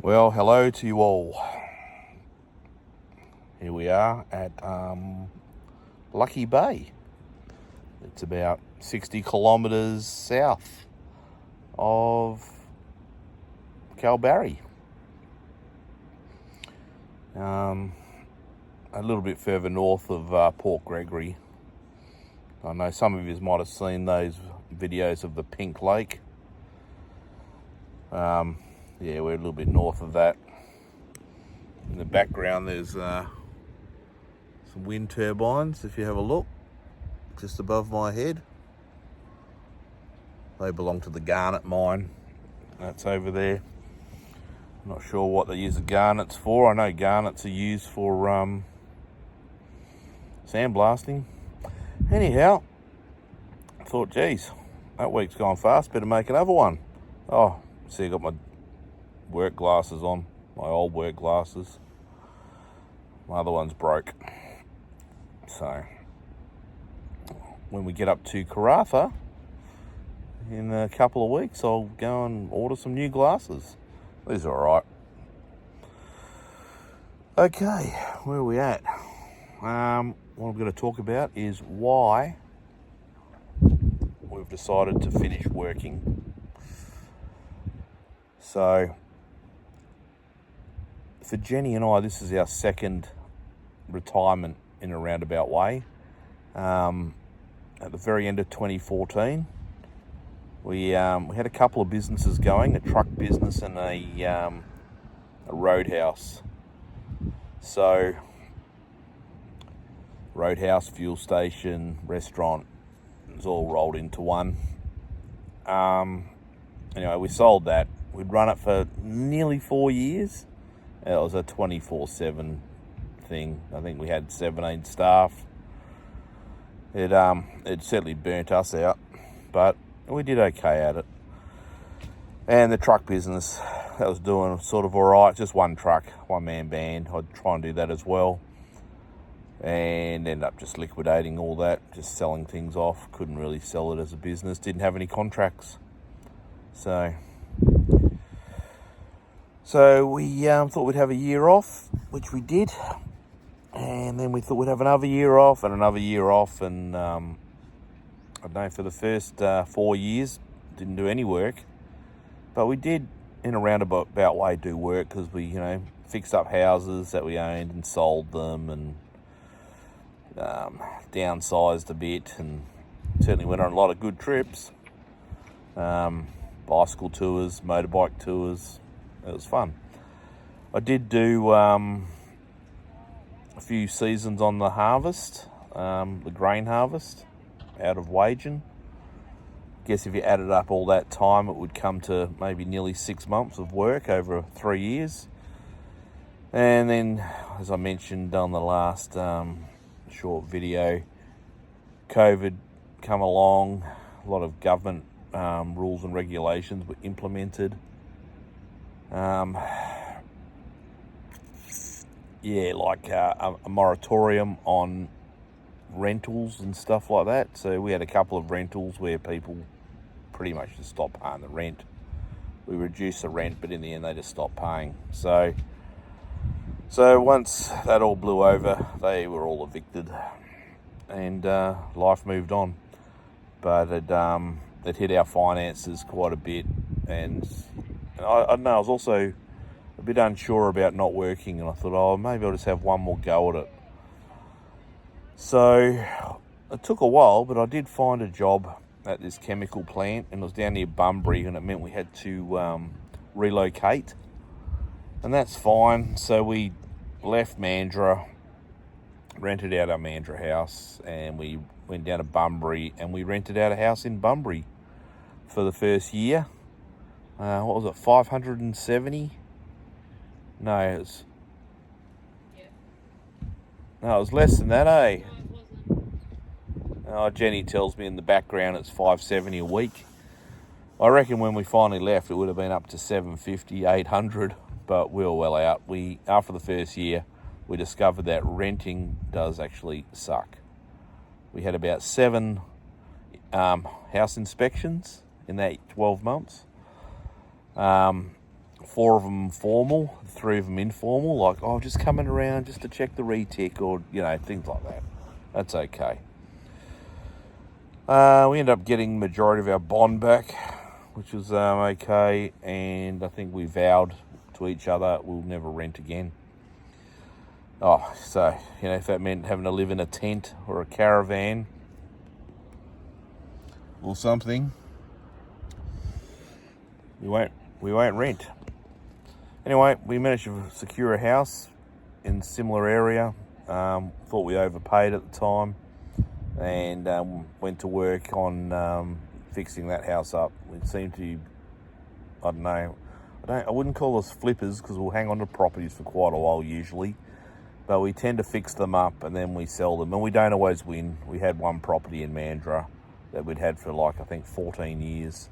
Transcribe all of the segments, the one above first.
Well, hello to you all. Here we are at Lucky Bay. It's about 60 kilometres south of Bunbury. A little bit further north of Port Gregory. I know some of you might have seen those videos of the Pink Lake. Yeah, we're a little bit north of that. In the background there's some wind turbines, if you have a look, just above my head. They belong to the garnet mine. That's over there. I'm not sure what they use the garnets for. I know garnets are used for sandblasting. Anyhow, I thought, geez, that week's gone fast, better make another one. Oh, see, I got my work glasses on, my old work glasses. My other one's broke. So, when we get up to Karratha in a couple of weeks, I'll go and order some new glasses. These are alright. Okay, where are we at? What I'm going to talk about is why we've decided to finish working. So, for Jenny and I, this is our second retirement in a roundabout way. At the very end of 2014, we had a couple of businesses going, a truck business and a roadhouse. So, roadhouse, fuel station, restaurant, it was all rolled into one. Anyway, we sold that. We'd run it for nearly 4 years. It was a 24/7 thing. I think we had 17 staff. It certainly burnt us out, but we did okay at it. And the truck business, that was doing sort of all right. Just one truck, one-man band. I'd try and do that as well. And ended up just liquidating all that, just selling things off. Couldn't really sell it as a business. Didn't have any contracts. So we thought we'd have a year off, which we did. And then we thought we'd have another year off and another year off. And I don't know, for the first 4 years, didn't do any work. But we did, in a roundabout way, do work because we, fixed up houses that we owned and sold them and downsized a bit, and certainly went on a lot of good trips. Bicycle tours, motorbike tours. It was fun. I did do a few seasons on the harvest, the grain harvest out of Wiljen. I guess if you added up all that time, it would come to maybe nearly 6 months of work over 3 years. And then, as I mentioned on the last short video, COVID come along. A lot of government rules and regulations were implemented. Like a moratorium on rentals and stuff like that. So we had a couple of rentals where people pretty much just stopped paying the rent. We reduced the rent, but in the end they just stopped paying. So once that all blew over, they were all evicted, and life moved on. But it hit our finances quite a bit, and I don't know, I was also a bit unsure about not working, and I thought, maybe I'll just have one more go at it. So it took a while, but I did find a job at this chemical plant, and it was down near Bunbury, and it meant we had to relocate, and that's fine. So we left Mandurah, rented out our Mandurah house, and we went down to Bunbury, and we rented out a house in Bunbury for the first year. What was it, 570? No, it was less than that, eh? Oh, Jenny tells me in the background it's 570 a week. I reckon when we finally left, it would have been up to 750, 800, but we were well out. After the first year, we discovered that renting does actually suck. We had about 7 house inspections in that 12 months. 4 of them formal, 3 of them informal, like, oh, just coming around just to check the retic or, things like that. That's okay. We ended up getting the majority of our bond back, which was okay, and I think we vowed to each other we'll never rent again. Oh, so, if that meant having to live in a tent or a caravan or something, we won't rent. Anyway, we managed to secure a house in a similar area. Thought we overpaid at the time, and went to work on fixing that house up. We seemed to, I don't know, I wouldn't call us flippers because we'll hang on to properties for quite a while usually, but we tend to fix them up and then we sell them, and we don't always win. We had one property in Mandurah that we'd had for I think 14 years,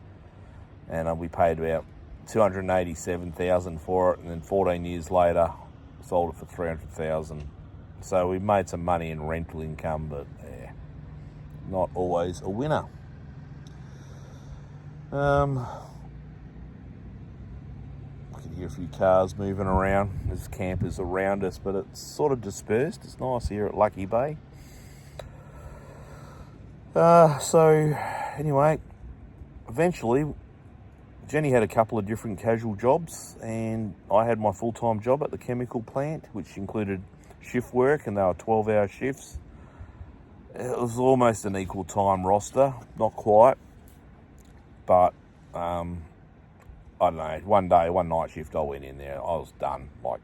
and we paid about $287,000 for it, and then 14 years later sold it for $300,000. So we made some money in rental income, but not always a winner. I can hear a few cars moving around. There's campers around us, but it's sort of dispersed. It's nice here at Lucky Bay. So anyway, eventually Jenny had a couple of different casual jobs, and I had my full-time job at the chemical plant, which included shift work, and they were 12-hour shifts. It was almost an equal time roster, not quite, but I don't know, one night shift I went in there, I was done. Like,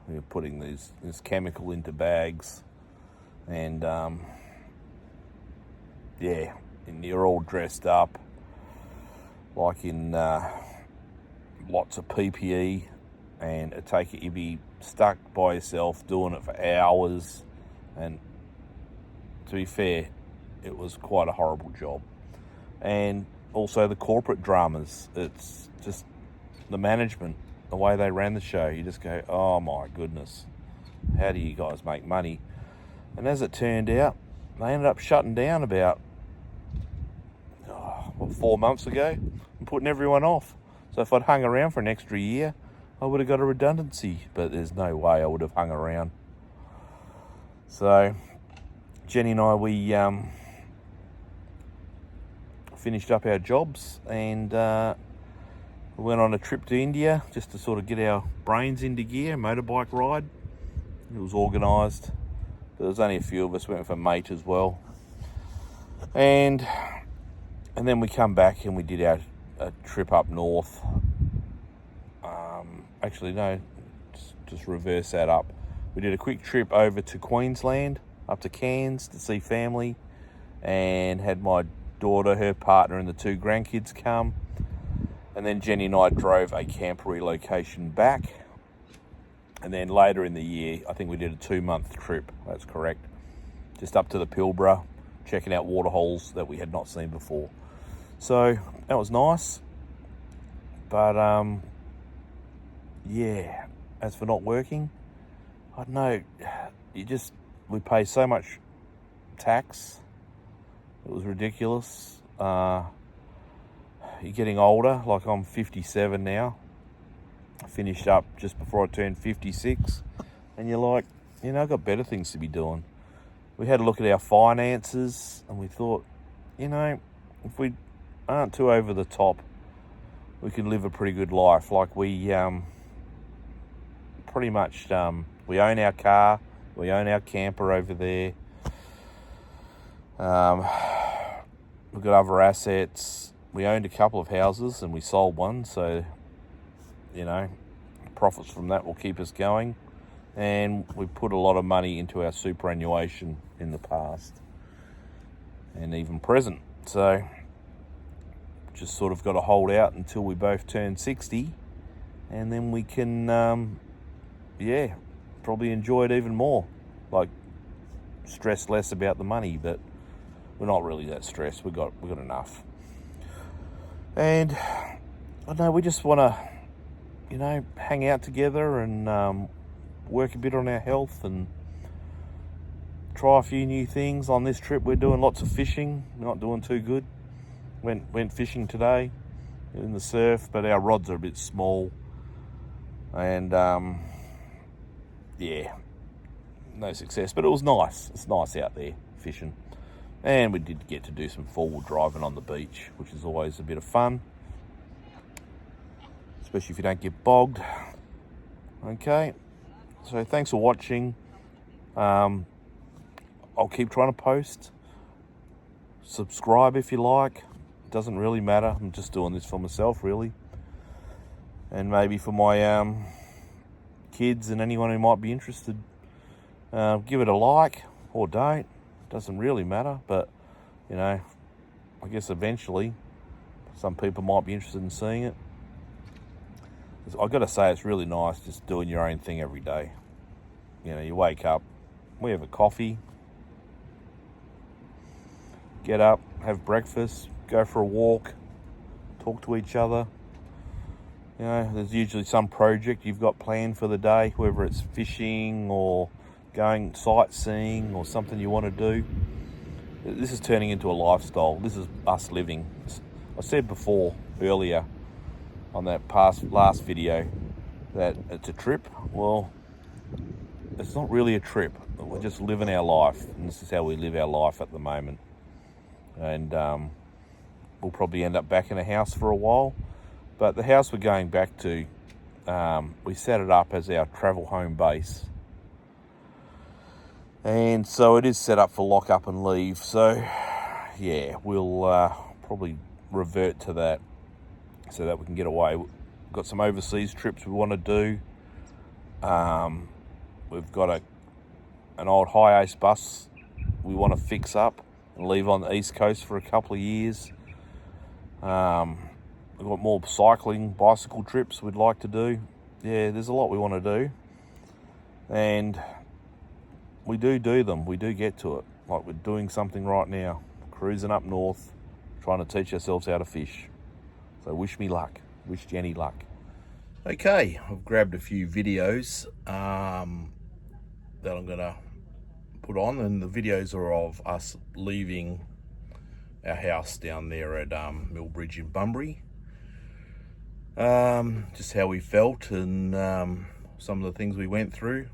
we were putting this chemical into bags, and and you're all dressed up, like in lots of PPE, and you'd be stuck by yourself doing it for hours, and to be fair, it was quite a horrible job. And also the corporate dramas, it's just the management, the way they ran the show, you just go, oh my goodness, how do you guys make money? And as it turned out, they ended up shutting down about 4 months ago and putting everyone off. So if I'd hung around for an extra year, I would have got a redundancy, but there's no way I would have hung around. So Jenny and I, we finished up our jobs, and we went on a trip to India just to sort of get our brains into gear, motorbike ride. It was organised. There was only a few of us, went with a mate as well. And then we come back and we did a trip up north. Actually, no, just reverse that up. We did a quick trip over to Queensland, up to Cairns to see family, and had my daughter, her partner, and the 2 grandkids come. And then Jenny and I drove a camp relocation back. And then later in the year, I think we did a 2-month trip, that's correct, just up to the Pilbara, checking out waterholes that we had not seen before. So that was nice. But as for not working, I don't know, we pay so much tax. It was ridiculous. You're getting older, like I'm 57 now. I finished up just before I turned 56. And you're like, I've got better things to be doing. We had a look at our finances, and we thought, if we aren't too over the top, we could live a pretty good life. Like we pretty much, we own our car, we own our camper over there. We've got other assets. We owned a couple of houses and we sold one, so profits from that will keep us going. And we put a lot of money into our superannuation in the past and even present. So just sort of got to hold out until we both turn 60, and then we can probably enjoy it even more, like stress less about the money. But we're not really that stressed. We've got enough. And I don't know, we just want to hang out together and work a bit on our health and try a few new things. On this trip we're doing lots of fishing. We're not doing too good. Went fishing today in the surf, but our rods are a bit small. And yeah, no success, but it was nice. It's nice out there fishing. And we did get to do some forward driving on the beach, which is always a bit of fun, especially if you don't get bogged. Okay, so thanks for watching. I'll keep trying to post. Subscribe if you like. It doesn't really matter. I'm just doing this for myself, really. And maybe for my kids and anyone who might be interested. Give it a like or don't. Doesn't really matter, but you know, I guess eventually some people might be interested in seeing it. I've got to say, it's really nice just doing your own thing every day. You know, you wake up, we have a coffee, get up, have breakfast, go for a walk, talk to each other. You know, there's usually some project you've got planned for the day, whether it's fishing or going sightseeing or something you want to do. This is turning into a lifestyle. This is us living. I said before, earlier, on that last video, that it's a trip. Well, it's not really a trip. We're just living our life, and this is how we live our life at the moment. And we'll probably end up back in a house for a while. But the house we're going back to, we set it up as our travel home base. And so it is set up for lock up and leave. So yeah, we'll probably revert to that so that we can get away. We've got some overseas trips we want to do. We've got an old high ace bus we want to fix up and leave on the East Coast for a couple of years. We've got more bicycle trips we'd like to do. Yeah, there's a lot we want to do. And we do them. We do get to it. Like we're doing something right now. Cruising up north, trying to teach ourselves how to fish. So wish me luck. Wish Jenny luck. Okay, I've grabbed a few videos that I'm going to put on. And the videos are of us leaving our house down there at Millbridge in Bunbury. Just how we felt and some of the things we went through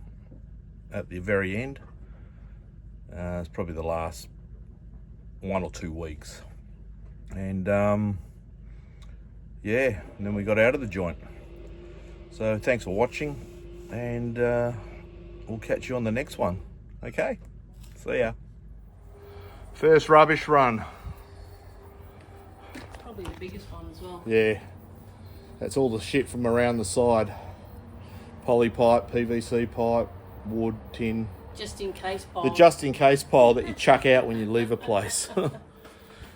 at the very end. It's probably the last 1 or 2 weeks. And yeah, and then we got out of the joint. So thanks for watching, and we'll catch you on the next one. Okay, see ya. First rubbish run. Probably the biggest one as well. Yeah, that's all the shit from around the side. Poly pipe, PVC pipe, wood, tin. Just in case pile. The just in case pile that you chuck out when you leave a place.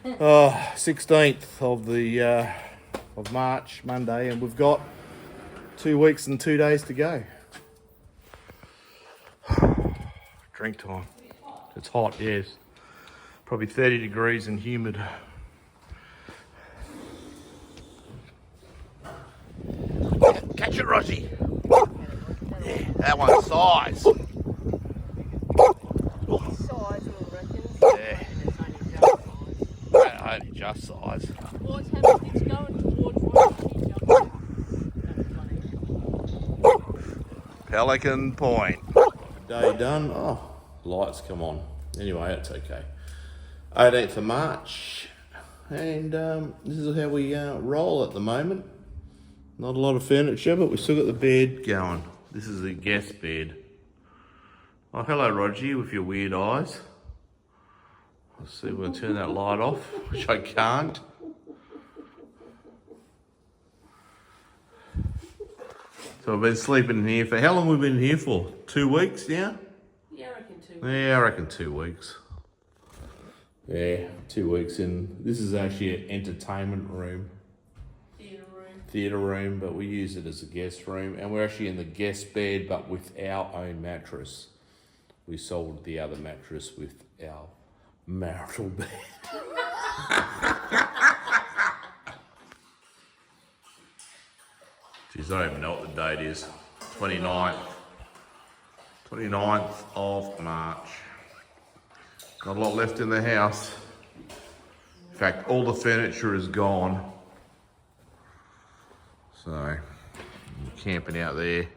16th of March, Monday, and we've got 2 weeks and 2 days to go. Drink time. It's hot, yes. Probably 30 degrees and humid. Catch it, Rosie. Yeah, that one's size. Yeah. Only just size. What's happening? It's going towards Pelican Point. Day done. Oh, lights come on. Anyway, it's okay. 18th of March. And this is how we roll at the moment. Not a lot of furniture, but we still got the bed going. This is a guest bed. Oh, hello, Rogie, with your weird eyes. Let's see if we can turn that light off, which I can't. So I've been sleeping in here for, how long have we been here for? 2 weeks now? Yeah, I reckon 2 weeks. Yeah, I reckon 2 weeks. Yeah, 2 weeks in. This is actually an entertainment room. Theatre room, but we use it as a guest room. And we're actually in the guest bed, but with our own mattress. We sold the other mattress with our marital bed. Geez, I don't even know what the date is. 29th of March. Not a lot left in the house. In fact, all the furniture is gone. So, camping out there.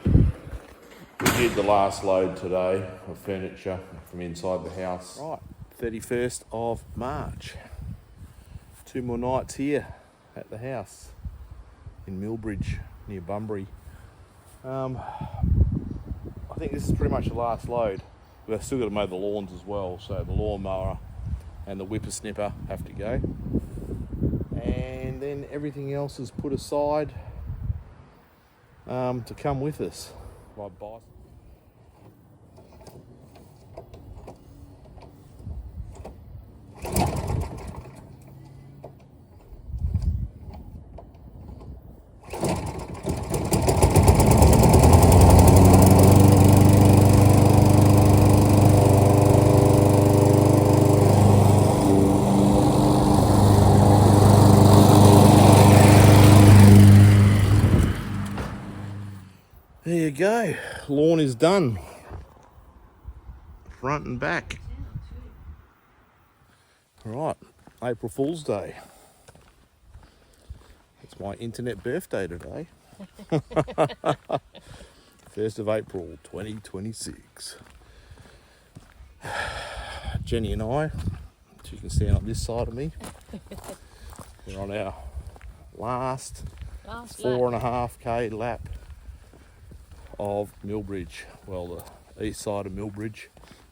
We did the last load today of furniture from inside the house. Right, 31st of March. 2 more nights here at the house in Millbridge near Bunbury. I think this is pretty much the last load. We've still got to mow the lawns as well, so the lawnmower and the whippersnipper have to go. And then everything else is put aside to come with us. My boss. There you go, lawn is done, front and back. All right, April Fool's Day. It's my internet birthday today. 1st of April 2026. Jenny and I, she can stand up this side of me. We're on our last 4.5k lap of Millbridge. Well, the east side of Millbridge.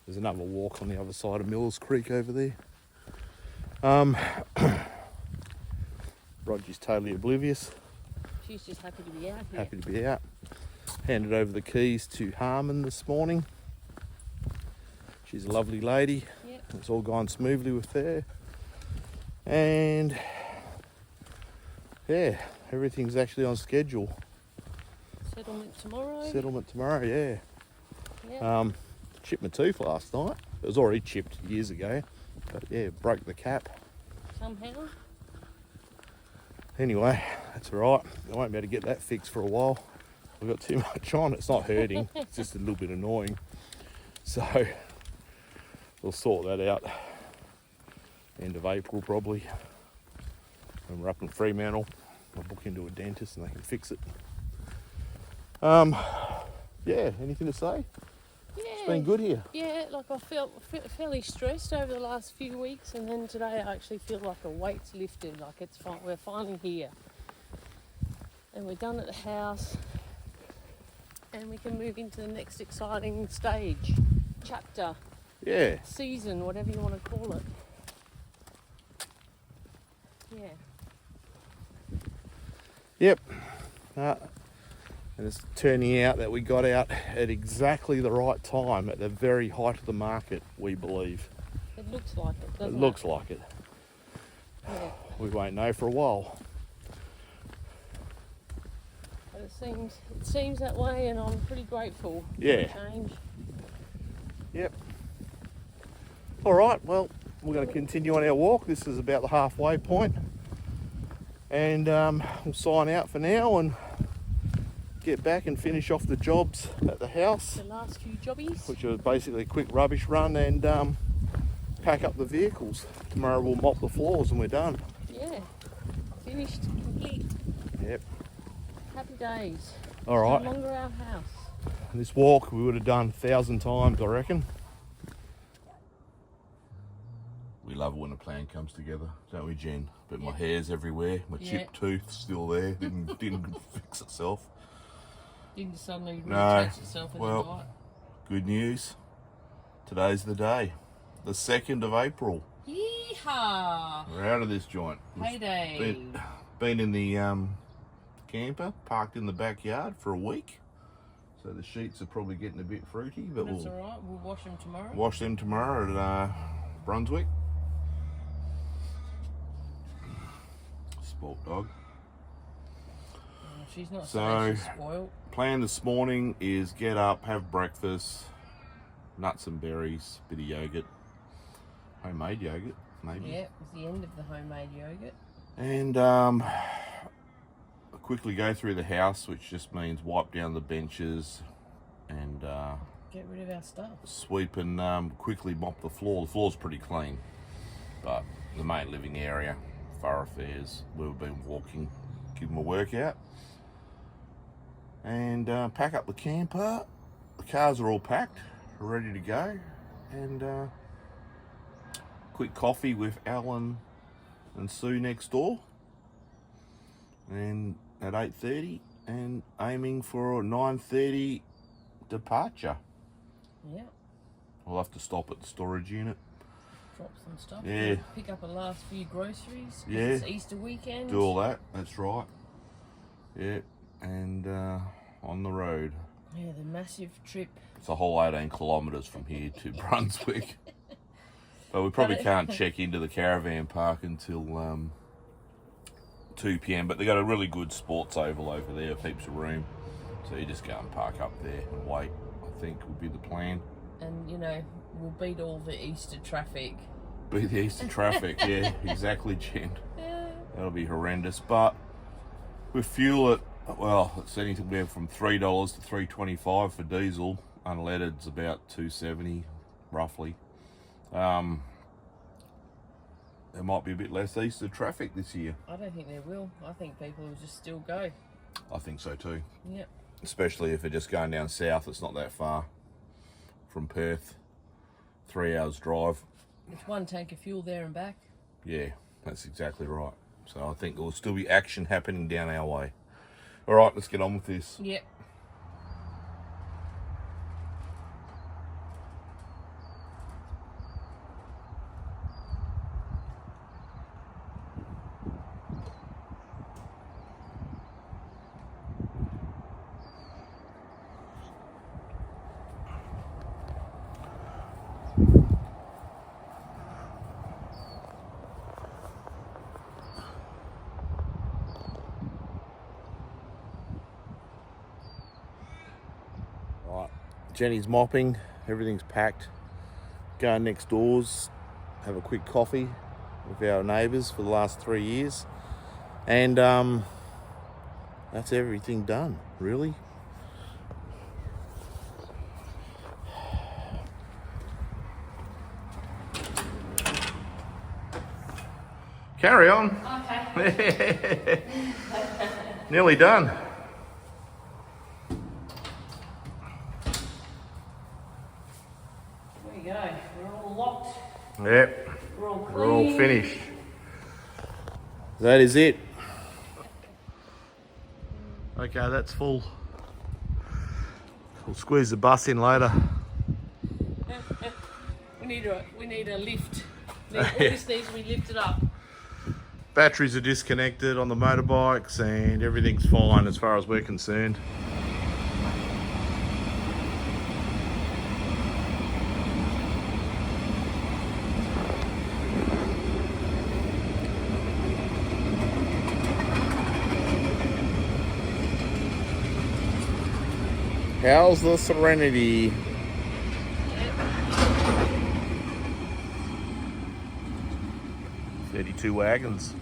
There's another walk on the other side of Mills Creek over there. Roger's totally oblivious. She's just happy to be out here. Happy to be out. Handed over the keys to Harmon this morning. She's a lovely lady. Yep. It's all gone smoothly with her. And yeah, everything's actually on schedule. Settlement tomorrow. Settlement tomorrow, yeah. Yep. Chipped my tooth last night. It was already chipped years ago, but yeah, broke the cap. Somehow. Anyway, that's all right. I won't be able to get that fixed for a while. We've got too much on. It's not hurting. It's just a little bit annoying. So we'll sort that out end of April probably. When we're up in Fremantle, I'll book into a dentist and they can fix it. Yeah, anything to say? Yeah. It's been good here. Yeah, like I felt fairly stressed over the last few weeks, and then today I actually feel like a weight's lifted. Like it's fine. We're finally here, and we're done at the house, and we can move into the next exciting stage, chapter, Yeah. season, whatever you want to call it. Yeah. Yep. And it's turning out that we got out at exactly the right time, at the very height of the market, we believe. It looks like it, doesn't it? It looks like it. Yeah. We won't know for a while. But it seems that way, and I'm pretty grateful Yeah. for the change. Yep. All right, well, we're going to continue on our walk. This is about the halfway point. And we'll sign out for now and get back and finish off the jobs at the house, The last few jobbies. which are basically a quick rubbish run, and pack up the vehicles. Tomorrow we'll mop the floors and we're done. Yeah. Finished, complete. Yep. Happy days. All right. No longer our house. This walk we would have done 1,000 times, I reckon. We love it when a plan comes together, don't we, Jen? But my hair's everywhere, my chipped tooth's still there, didn't fix itself. Didn't suddenly No. reattach itself in Well, the night. Good news. Today's the day. The 2nd of April. Yeehaw! We're out of this joint. Payday. Been in the camper, parked in the backyard for a week. So the sheets are probably getting a bit fruity, but That's we'll alright, we'll wash them tomorrow. wash them tomorrow at Brunswick. Spoilt dog. She's not So- saying she's spoiled. Plan this morning is get up, have breakfast, nuts and berries, bit of yogurt, homemade yogurt maybe. Yeah, it was the end of the homemade yogurt. And quickly go through the house, which just means wipe down the benches and Get rid of our stuff. sweep and quickly mop the floor. The floor's pretty clean, but the main living area, thoroughfares, where we've been walking, give them a workout. and pack up the camper. The cars are all packed, ready to go, and quick coffee with Alan and Sue next door, and at 8:30, and aiming for a 9:30 departure. Yeah. We'll have to stop at the storage unit. Drop some stuff. Yeah. Pick up the last few groceries. 'Cause Yeah. It's Easter weekend. Do all that, that's right. Yeah, and on the road. Yeah, the massive trip. It's a whole 18 kilometres from here to Brunswick. But we probably can't check into the caravan park until 2 p.m. But they got a really good sports oval over there, heaps of room. So you just go and park up there and wait, I think would be the plan. And, you know, we'll beat all the Easter traffic. Beat the Easter traffic, yeah, exactly, Jen. That'll be horrendous. But with fuel at, well, it's anything from $3 to $3.25 for diesel. Unleaded's about $2.70, roughly. There might be a bit less Easter traffic this year. I don't think there will. I think people will just still go. I think so too. Yep. Especially if they're just going down south, it's not that far from Perth. 3 hours drive. It's one tank of fuel there and back. Yeah, that's exactly right. So I think there'll still be action happening down our way. All right, let's get on with this. Yep. Right, Jenny's mopping, everything's packed. Going next doors, have a quick coffee with our neighbours for the last 3 years. And that's everything done, really. Carry on. Okay. Nearly done. There you go. We're all locked. Yep, We're all clean. we're all finished. That is it. Okay, that's full. We'll squeeze the bus in later. We need a lift. All this needs to be lifted up. Batteries are disconnected on the motorbikes and everything's fine as far as we're concerned. How's the Serenity? 32 wagons.